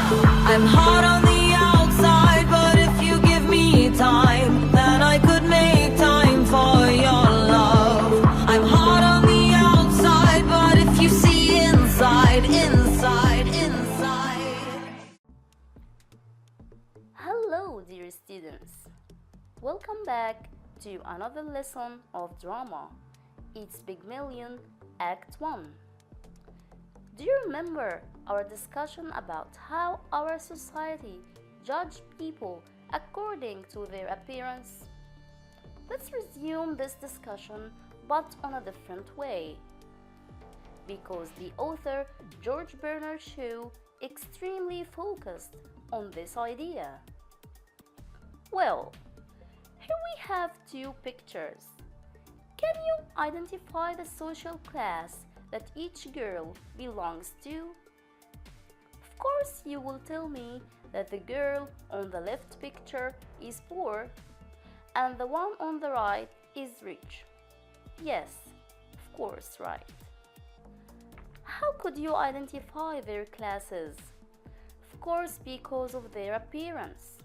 I'm hot on the outside, but if you give me time, then I could make time for your love. I'm hot on the outside, but if you see inside, inside, inside. Hello, dear students. Welcome back to another lesson of drama. It's Pygmalion, Act 1. Do you remember our discussion about how our society judge people according to their appearance? Let's resume this discussion, but on a different way. Because the author George Bernard Shaw extremely focused on this idea. Well, here we have two pictures. Can you identify the social class that each girl belongs to? Of course, you will tell me that the girl on the left picture is poor and the one on the right is rich. Yes, of course, right. How could you identify their classes? Of course, because of their appearance.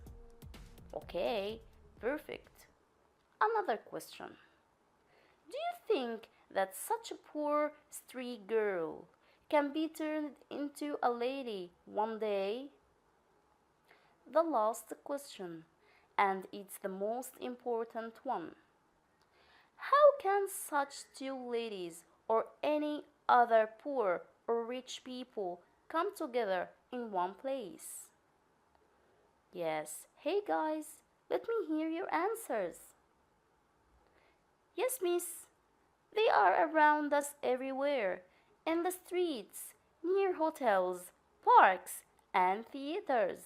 Okay, perfect. Another question. Do you think that such a poor street girl can be turned into a lady one day? The last question, and it's the most important one. How can such two ladies or any other poor or rich people come together in one place? Yes, hey guys, let me hear your answers. Yes, miss. They are around us everywhere, in the streets, near hotels, parks, and theaters.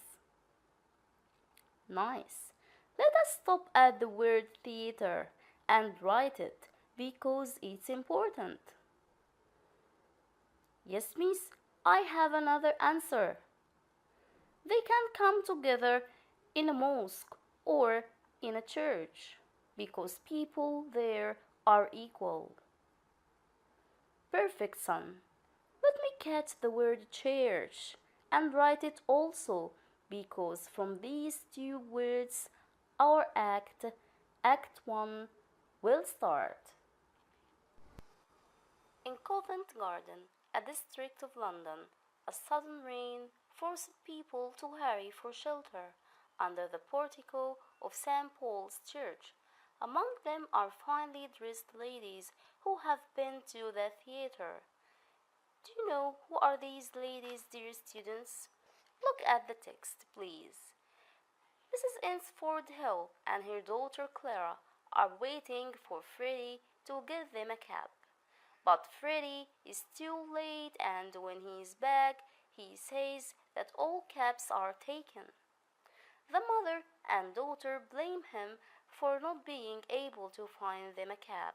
Nice. Let us stop at the word theater and write it because it's important. Yes, miss, I have another answer. They can come together in a mosque or in a church because people there are equal. Perfect, son. Let me catch the word church and write it also because from these two words our Act 1, will start. In Covent Garden, a district of London, a sudden rain forced people to hurry for shelter under the portico of St. Paul's Church. Among them are finely dressed ladies who have been to the theater. Do you know who are these ladies, dear students? Look at the text, please. Mrs. Ainsford Hill and her daughter Clara are waiting for Freddie to give them a cab. But Freddie is too late, and when he is back, he says that all cabs are taken. The mother and daughter blame him for not being able to find them a cab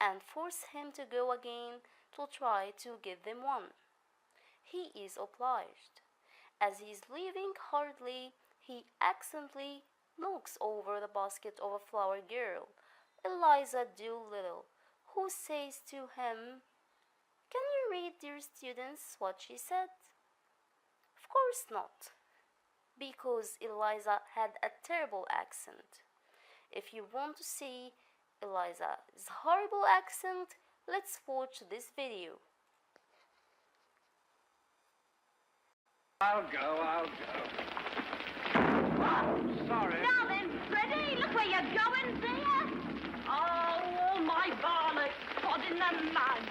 and force him to go again to try to get them one. He is obliged. As he is leaving hurriedly, he accidentally knocks over the basket of a flower girl, Eliza Doolittle, who says to him, "Can you read, dear students, what she said?" Of course not, because Eliza had a terrible accent. If you want to see Eliza's horrible accent, let's watch this video. I'll go. Oh, sorry. Now then, Freddie, look where you're going there. Oh, all my varlets caught in the mud.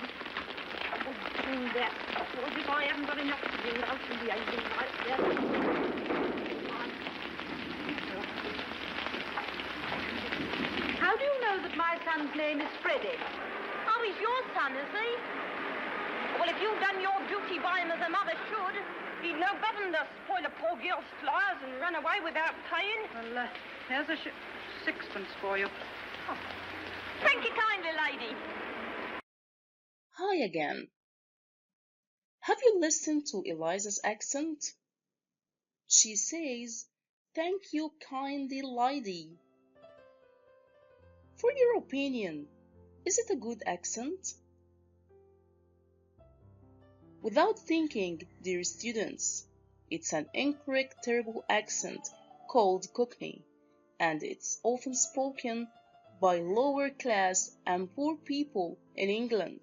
Oh, bring that stuff, as if I haven't got enough to bring out to the engine right there. How do you know that my son's name is Freddie? Oh, he's your son, is he? Well, if you've done your duty by him as a mother should, he'd know better than to spoil a poor girl's flowers and run away without paying. Well, here's a sixpence for you. Oh. Thank you kindly, lady. Hi again. Have you listened to Eliza's accent? She says, "Thank you kindly, lady." For your opinion, is it a good accent? Without thinking, dear students, It's an incorrect terrible accent called Cockney, and it's often spoken by lower class and poor people in England.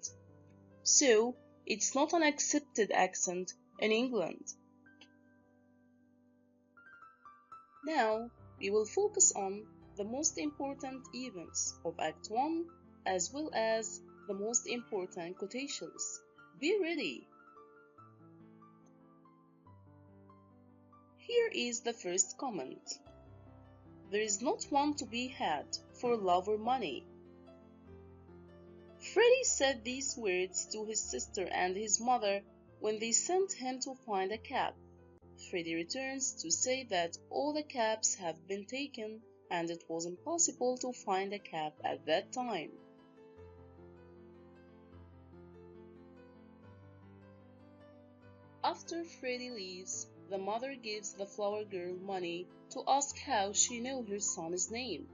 So, it's not an accepted accent in England. Now, we will focus on the most important events of Act 1 as well as the most important quotations. Be ready! Here is the first comment. There is not one to be had for love or money. Freddie said these words to his sister and his mother when they sent him to find a cab. Freddie returns to say that all the cabs have been taken and it was impossible to find a cab at that time. After Freddie leaves, the mother gives the flower girl money to ask how she knew her son's name.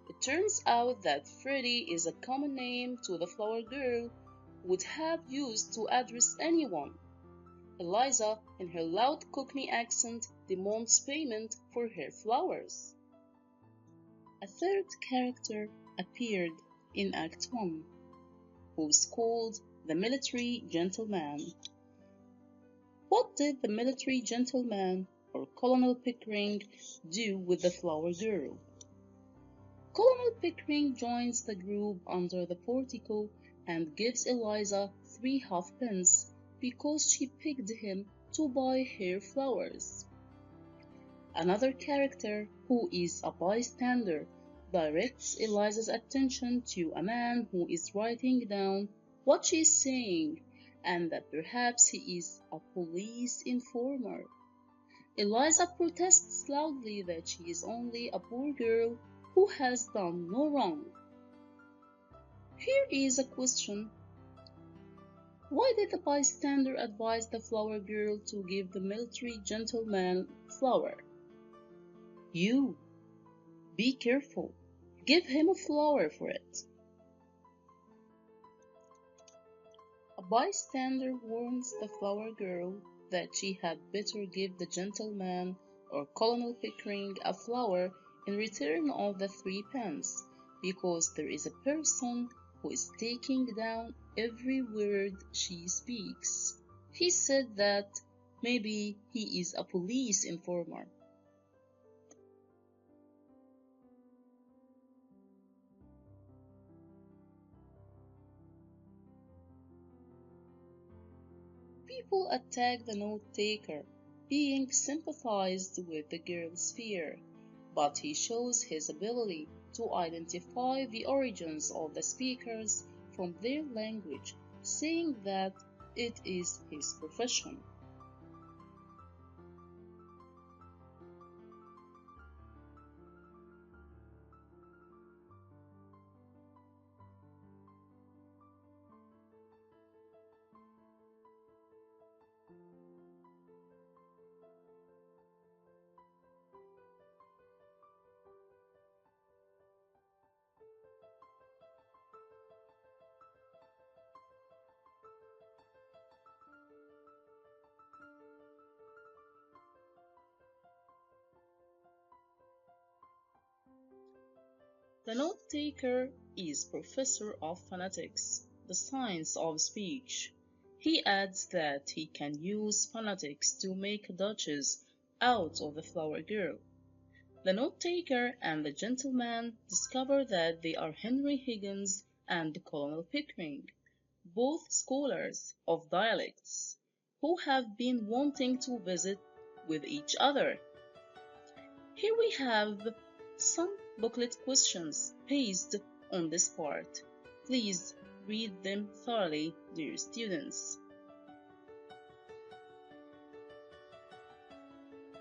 It turns out that Freddie is a common name to the flower girl would have used to address anyone. Eliza, in her loud Cockney accent, demands payment for her flowers. A third character appeared in Act 1, who is called the military gentleman. What did the military gentleman, or Colonel Pickering, do with the flower girl? Colonel Pickering joins the group under the portico and gives Eliza 3 halfpence because she picked him to buy her flowers. Another character, who is a bystander, directs Eliza's attention to a man who is writing down what she is saying and that perhaps he is a police informer. Eliza protests loudly that she is only a poor girl who has done no wrong. Here is a question. Why did the bystander advise the flower girl to give the military gentleman a flower? You, be careful. Give him a flower for it. A bystander warns the flower girl that she had better give the gentleman or Colonel Pickering a flower in return of the 3 pence, because there is a person who is taking down every word she speaks. He said that maybe he is a police informer. People attack the note-taker, being sympathized with the girl's fear, but he shows his ability to identify the origins of the speakers from their language, saying that it is his profession. The note-taker is professor of phonetics, the science of speech. He adds that he can use phonetics to make duchess out of the flower girl. The note-taker and the gentleman discover that they are Henry Higgins and Colonel Pickering, both scholars of dialects, who have been wanting to visit with each other. Here we have some booklet questions based on this part. Please read them thoroughly, dear students.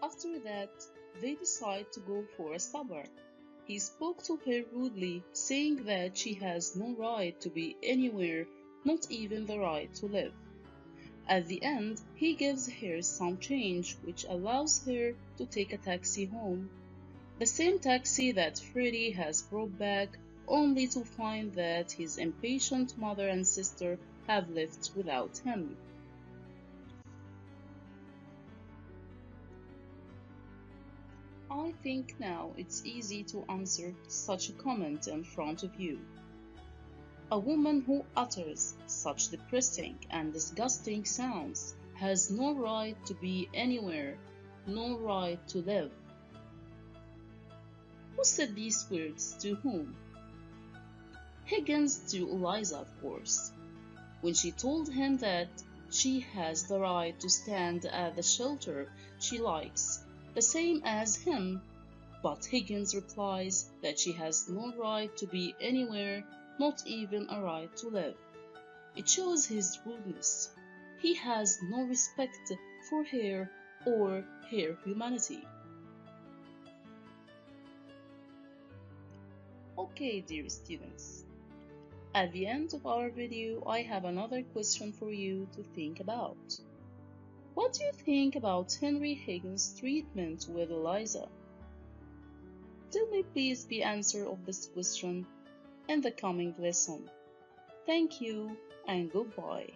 After that, they decide to go for a supper. He spoke to her rudely, saying that she has no right to be anywhere, not even the right to live. At the end, he gives her some change, which allows her to take a taxi home. The same taxi that Freddie has brought back, only to find that his impatient mother and sister have left without him. I think now it's easy to answer such a comment in front of you. A woman who utters such depressing and disgusting sounds has no right to be anywhere, no right to live. Who said these words to whom? Higgins to Eliza, of course, when she told him that she has the right to stand at the shelter she likes, the same as him, but Higgins replies that she has no right to be anywhere, not even a right to live. It shows his rudeness. He has no respect for her or her humanity. Okay, dear students. At the end of our video, I have another question for you to think about. What do you think about Henry Higgins' treatment with Eliza? Tell me please the answer of this question in the coming lesson. Thank you and goodbye.